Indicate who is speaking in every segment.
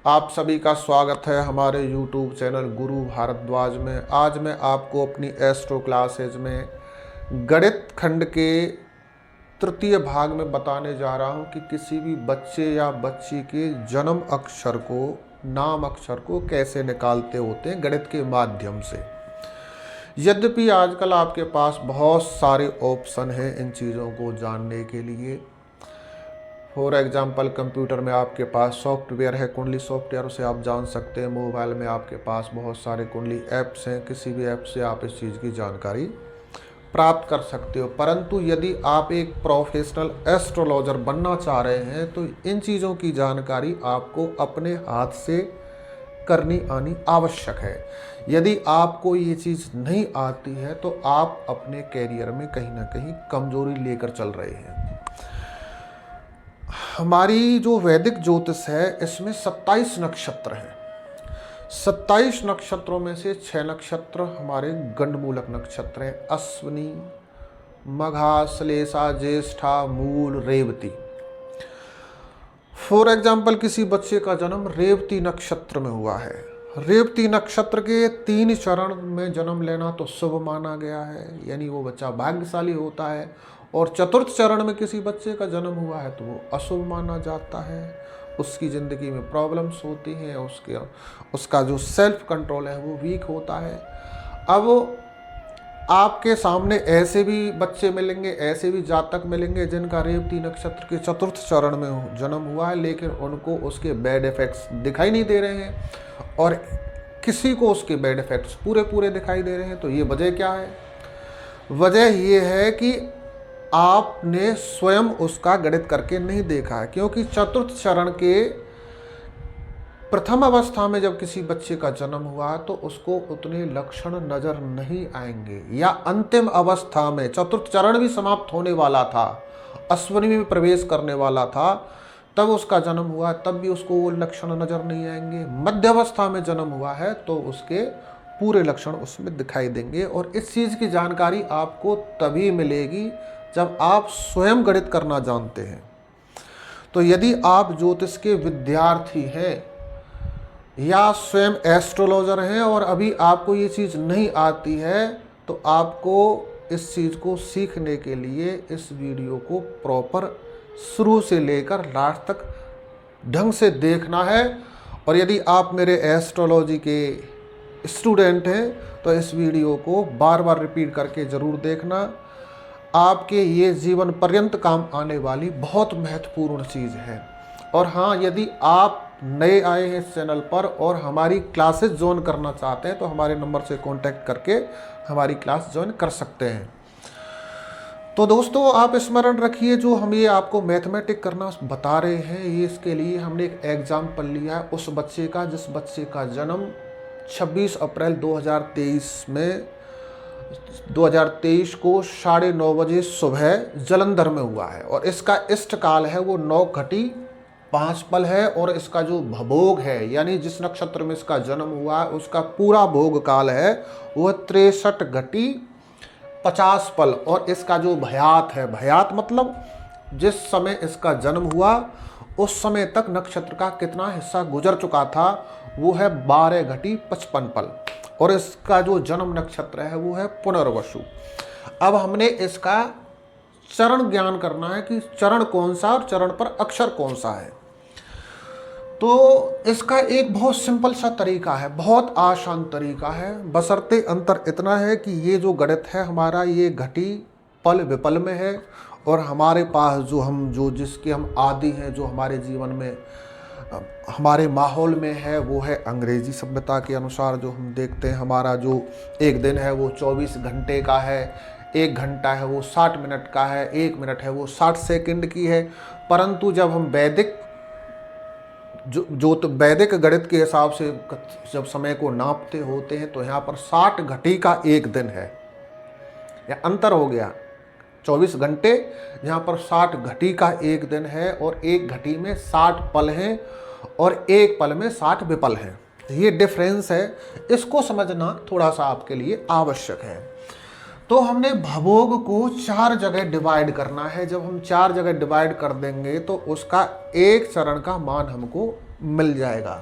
Speaker 1: आप सभी का स्वागत है हमारे YouTube चैनल गुरु भारद्वाज में। आज मैं आपको अपनी एस्ट्रो क्लासेज में गणित खंड के तृतीय भाग में बताने जा रहा हूं कि किसी भी बच्चे या बच्ची के जन्म अक्षर को, नाम अक्षर को कैसे निकालते होते हैं गणित के माध्यम से। यद्यपि आजकल आपके पास बहुत सारे ऑप्शन हैं इन चीज़ों को जानने के लिए। फॉर एग्जाम्पल कंप्यूटर में आपके पास सॉफ्टवेयर है, कुंडली सॉफ्टवेयर, उसे आप जान सकते हैं। मोबाइल में आपके पास बहुत सारे कुंडली ऐप्स हैं, किसी भी ऐप से आप इस चीज़ की जानकारी प्राप्त कर सकते हो। परंतु यदि आप एक प्रोफेशनल एस्ट्रोलॉजर बनना चाह रहे हैं तो इन चीज़ों की जानकारी आपको अपने हाथ से करनी आनी आवश्यक है। यदि आपको ये चीज़ नहीं आती है तो आप अपने कैरियर में कहीं ना कहीं कमजोरी लेकर चल रहे हैं। हमारी जो वैदिक ज्योतिष है इसमें 27 नक्षत्र हैं। 27 नक्षत्रों में से 6 नक्षत्र हमारे गंडमूलक नक्षत्र हैं, अश्विनी, मघा, श्लेषा, ज्येष्ठा, मूल, रेवती। फॉर एग्जाम्पल किसी बच्चे का जन्म रेवती नक्षत्र में हुआ है। रेवती नक्षत्र के 3 चरण में जन्म लेना तो शुभ माना गया है, यानी वो बच्चा भाग्यशाली होता है। और चतुर्थ चरण में किसी बच्चे का जन्म हुआ है तो वो अशुभ माना जाता है, उसकी ज़िंदगी में प्रॉब्लम्स होती हैं, उसका जो सेल्फ कंट्रोल है वो वीक होता है। अब आपके सामने ऐसे भी बच्चे मिलेंगे, ऐसे भी जातक मिलेंगे जिनका रेवती नक्षत्र के चतुर्थ चरण में जन्म हुआ है, लेकिन उनको उसके बैड इफ़ेक्ट्स दिखाई नहीं दे रहे हैं, और किसी को उसके बैड इफ़ेक्ट्स पूरे दिखाई दे रहे हैं। तो ये वजह क्या है? वजह ये है कि आपने स्वयं उसका गणित करके नहीं देखा है। क्योंकि चतुर्थ चरण के प्रथम अवस्था में जब किसी बच्चे का जन्म हुआ तो उसको उतने लक्षण नजर नहीं आएंगे, या अंतिम अवस्था में चतुर्थ चरण भी समाप्त होने वाला था, अश्विनी में प्रवेश करने वाला था, तब उसका जन्म हुआ, तब भी उसको वो लक्षण नजर नहीं आएंगे। मध्य अवस्था में जन्म हुआ है तो उसके पूरे लक्षण उसमें दिखाई देंगे। और इस चीज़ की जानकारी आपको तभी मिलेगी जब आप स्वयं गणित करना जानते हैं। तो यदि आप ज्योतिष के विद्यार्थी हैं या स्वयं एस्ट्रोलॉजर हैं और अभी आपको ये चीज़ नहीं आती है, तो आपको इस चीज़ को सीखने के लिए इस वीडियो को प्रॉपर शुरू से लेकर लास्ट तक ढंग से देखना है। और यदि आप मेरे एस्ट्रोलॉजी के स्टूडेंट हैं तो इस वीडियो को बार बार रिपीट करके ज़रूर देखना। आपके ये जीवन पर्यंत काम आने वाली बहुत महत्वपूर्ण चीज़ है। और हाँ, यदि आप नए आए हैं इस चैनल पर और हमारी क्लासेस ज्वाइन करना चाहते हैं तो हमारे नंबर से कांटेक्ट करके हमारी क्लास ज्वाइन कर सकते हैं। तो दोस्तों, आप स्मरण रखिए, जो हम ये आपको मैथमेटिक करना बता रहे हैं, ये इसके लिए हमने एक एग्जाम्पल लिया है उस बच्चे का जिस बच्चे का जन्म 26 अप्रैल 2023 को 9:30 बजे सुबह जलंधर में हुआ है। और इसका इष्ट काल है वो 9:05 है। और इसका जो भोग है, यानी जिस नक्षत्र में इसका जन्म हुआ है उसका पूरा भोग काल है वह 63:50। और इसका जो भयात है, भयात मतलब जिस समय इसका जन्म हुआ उस समय तक नक्षत्र का कितना हिस्सा गुजर चुका था, वो है 12:55। और इसका जो जन्म नक्षत्र है वो है पुनर्वसु। अब हमने इसका चरण ज्ञान करना है कि चरण कौन सा और चरण पर अक्षर कौन सा है। तो इसका एक बहुत सिंपल सा तरीका है, बहुत आसान तरीका है, बशर्ते अंतर इतना है कि ये जो गणित है हमारा, ये घटी पल विपल में है। और हमारे पास जो जिसके हम आदी हैं, जो हमारे जीवन में हमारे माहौल में है, वो है अंग्रेजी सभ्यता के अनुसार जो हम देखते हैं। हमारा जो एक दिन है वो 24 घंटे का है, 1 घंटा है वो 60 मिनट का है, 1 मिनट है वो 60 सेकंड की है। परंतु जब हम वैदिक गणित के हिसाब से जब समय को नापते होते हैं तो यहाँ पर 60 घटी का 1 दिन है, या अंतर हो गया 24 घंटे, यहाँ पर 60 घटी का 1 दिन है। और 1 घटी में 60 पल हैं और 1 पल में 60 विपल हैं। ये डिफरेंस है, इसको समझना थोड़ा सा आपके लिए आवश्यक है। तो हमने भवोग को 4 जगह डिवाइड करना है। जब हम 4 जगह डिवाइड कर देंगे तो उसका एक चरण का मान हमको मिल जाएगा।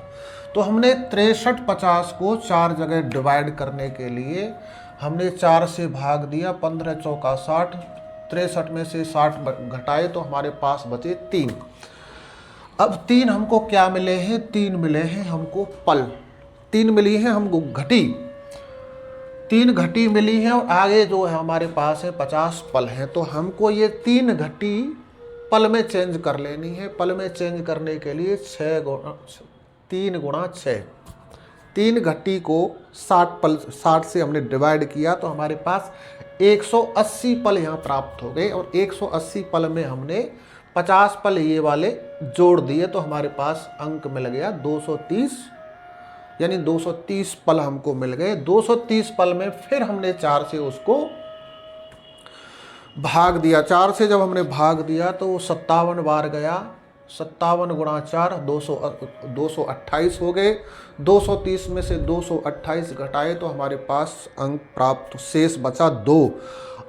Speaker 1: तो हमने 63 50 को 4 जगह डिवाइड करने के लिए हमने 4 से भाग दिया, 15 चौका 60, 63 में से 60 घटाए तो हमारे पास बचे 3। अब 3 हमको क्या मिले हैं? 3 मिले हैं हमको पल, 3 मिली हैं हमको घटी, 3 घटी मिली है और आगे जो है हमारे पास है 50 पल है। तो हमको ये 3 घटी पल में चेंज कर लेनी है। पल में चेंज करने के लिए 3 गुणा 6, 3 घटी को 60 से हमने डिवाइड किया तो हमारे पास 180 पल यहाँ प्राप्त हो गए। और 180 पल में हमने 50 पल ये वाले जोड़ दिए तो हमारे पास अंक मिल गया 230, यानी 230 पल हमको मिल गए। 230 पल में फिर हमने 4 से उसको भाग दिया। 4 से जब हमने भाग दिया तो वो 57 बार गया, 57 गुणा 4 228 हो गए। 230 में से 228 घटाए तो हमारे पास अंक प्राप्त शेष बचा 2।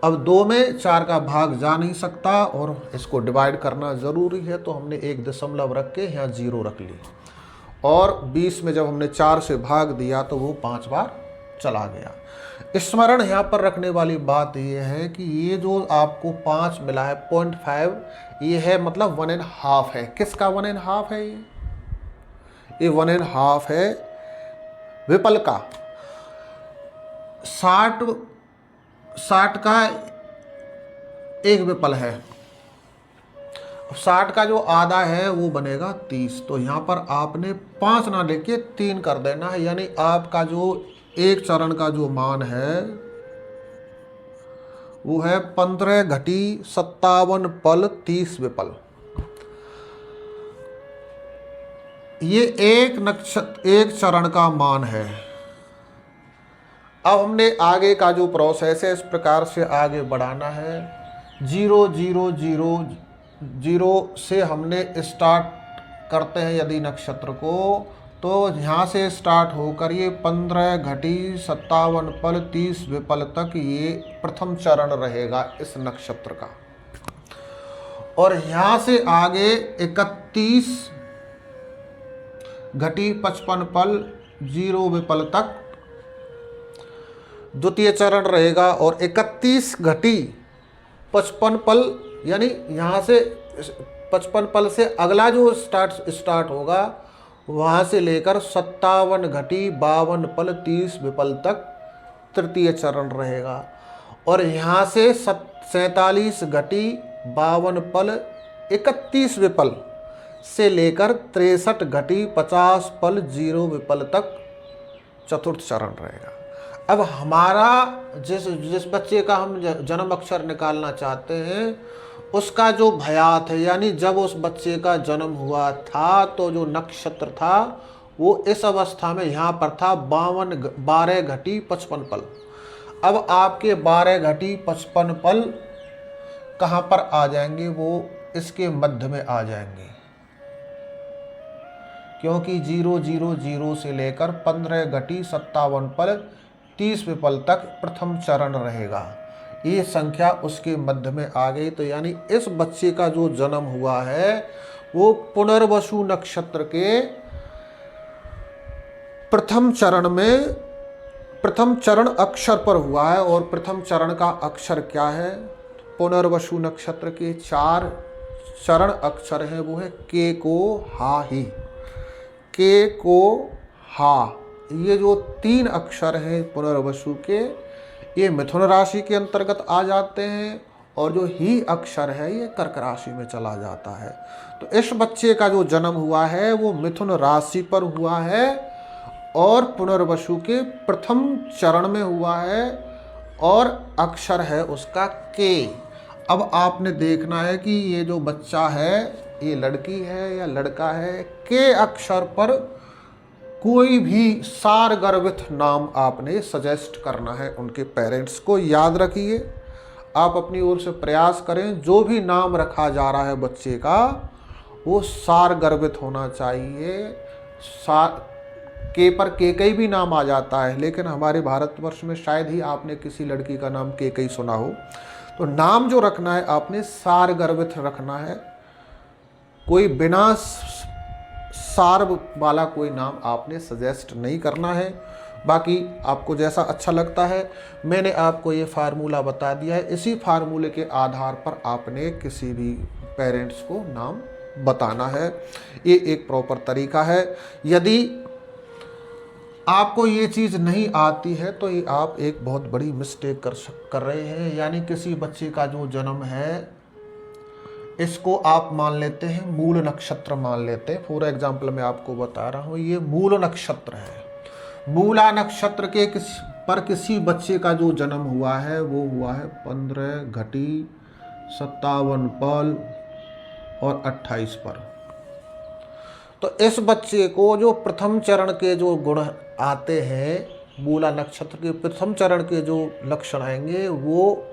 Speaker 1: अब 2 में 4 का भाग जा नहीं सकता और इसको डिवाइड करना ज़रूरी है, तो हमने 1 दशमलव रख के यहाँ 0 रख ली। और 20 में जब हमने 4 से भाग दिया तो वो 5 बार चला गया। स्मरण यहाँ पर रखने वाली बात ये है कि ये जो आपको 5 मिला है 0.5, ये है मतलब 1.5 है। किसका 1.5 है? ये 1.5 है विपल का। 60 का एक विपल है, 60 का जो आधा है वो बनेगा 30। तो यहाँ पर आपने 5 ना लेके 3 कर देना है, यानी आपका जो एक चरण का जो मान है वो है 15 घटी 57 पल 30 विपल। ये एक चरण का मान है। अब हमने आगे का जो प्रोसेस है इस प्रकार से आगे बढ़ाना है। 0 0 0 0 से हमने स्टार्ट करते हैं यदि नक्षत्र को, तो यहाँ से स्टार्ट होकर ये 15 घटी 57 पल 30 विपल तक ये प्रथम चरण रहेगा इस नक्षत्र का। और यहाँ से आगे 31 घटी 55 पल 0 विपल तक द्वितीय चरण रहेगा। और 31 घटी 55 पल, यानी यहाँ से 55 पल से अगला जो स्टार्ट होगा वहाँ से लेकर 57 घटी 52 पल 30 विपल तक तृतीय चरण रहेगा। और यहाँ से 47 घटी 52 पल 31 विपल से लेकर 63 घटी 50 पल 0 विपल तक चतुर्थ चरण रहेगा। अब हमारा जिस बच्चे का हम जन्म अक्षर निकालना चाहते हैं उसका जो भयात है, यानी जब उस बच्चे का जन्म हुआ था तो जो नक्षत्र था वो इस अवस्था में यहाँ पर था 12 घटी 55 पल। अब आपके 12 घटी 55 पल कहाँ पर आ जाएंगे? वो इसके मध्य में आ जाएंगे, क्योंकि 0 0 0 से लेकर 15 घटी 57 पल 30 विपल तक प्रथम चरण रहेगा। ये संख्या उसके मध्य में आ गई। तो यानी इस बच्चे का जो जन्म हुआ है वो पुनर्वसु नक्षत्र के प्रथम चरण अक्षर पर हुआ है। और प्रथम चरण का अक्षर क्या है? पुनर्वसु नक्षत्र के 4 चरण अक्षर हैं, वो है के को हा ही, के को हा। ये जो 3 अक्षर हैं पुनर्वसु के, ये मिथुन राशि के अंतर्गत आ जाते हैं। और जो ही अक्षर है ये कर्क राशि में चला जाता है। तो इस बच्चे का जो जन्म हुआ है वो मिथुन राशि पर हुआ है और पुनर्वसु के प्रथम चरण में हुआ है और अक्षर है उसका के। अब आपने देखना है कि ये जो बच्चा है ये लड़की है या लड़का है। के अक्षर पर कोई भी सार गर्भित नाम आपने सजेस्ट करना है उनके पेरेंट्स को। याद रखिए, आप अपनी ओर से प्रयास करें, जो भी नाम रखा जा रहा है बच्चे का वो सार गर्भित होना चाहिए। के पर केकई भी नाम आ जाता है, लेकिन हमारे भारतवर्ष में शायद ही आपने किसी लड़की का नाम केकई सुना हो। तो नाम जो रखना है आपने सार गर्भित रखना है। कोई बिना सार वाला कोई नाम आपने सजेस्ट नहीं करना है। बाकी आपको जैसा अच्छा लगता है, मैंने आपको ये फार्मूला बता दिया है, इसी फार्मूले के आधार पर आपने किसी भी पेरेंट्स को नाम बताना है। ये एक प्रॉपर तरीका है। यदि आपको ये चीज़ नहीं आती है तो ये आप एक बहुत बड़ी मिस्टेक कर रहे हैं। यानी किसी बच्चे का जो जन्म है, इसको आप मान लेते हैं मूल नक्षत्र मान लेते हैं। फॉर एग्जाम्पल मैं आपको बता रहा हूँ, ये मूल नक्षत्र है। मूला नक्षत्र के किसी बच्चे का जो जन्म हुआ है वो हुआ है 15 पल और 28 पर। तो इस बच्चे को जो प्रथम चरण के जो गुण आते हैं, मूला नक्षत्र के प्रथम चरण के जो लक्षण आएंगे वो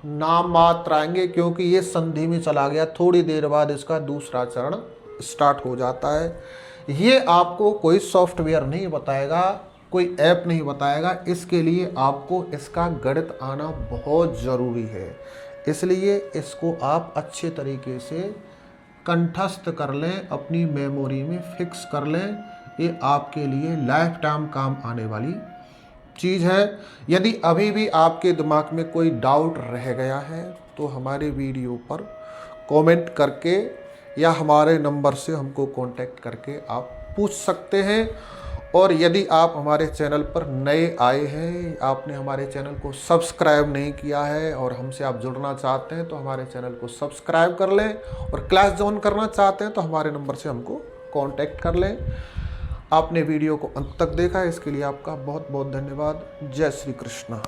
Speaker 1: नाम मात्र आएंगे, क्योंकि ये संधि में चला गया। थोड़ी देर बाद इसका दूसरा चरण स्टार्ट हो जाता है। ये आपको कोई सॉफ्टवेयर नहीं बताएगा, कोई ऐप नहीं बताएगा। इसके लिए आपको इसका गणित आना बहुत ज़रूरी है। इसलिए इसको आप अच्छे तरीके से कंठस्थ कर लें, अपनी मेमोरी में फिक्स कर लें। ये आपके लिए लाइफ टाइम काम आने वाली चीज़ है। यदि अभी भी आपके दिमाग में कोई डाउट रह गया है तो हमारे वीडियो पर कमेंट करके या हमारे नंबर से हमको कांटेक्ट करके आप पूछ सकते हैं। और यदि आप हमारे चैनल पर नए आए हैं, आपने हमारे चैनल को सब्सक्राइब नहीं किया है और हमसे आप जुड़ना चाहते हैं तो हमारे चैनल को सब्सक्राइब कर लें। और क्लास ज्वाइन करना चाहते हैं तो हमारे नंबर से हमको कांटेक्ट कर लें। आपने वीडियो को अंत तक देखा, इसके लिए आपका बहुत बहुत धन्यवाद। जय श्री कृष्ण।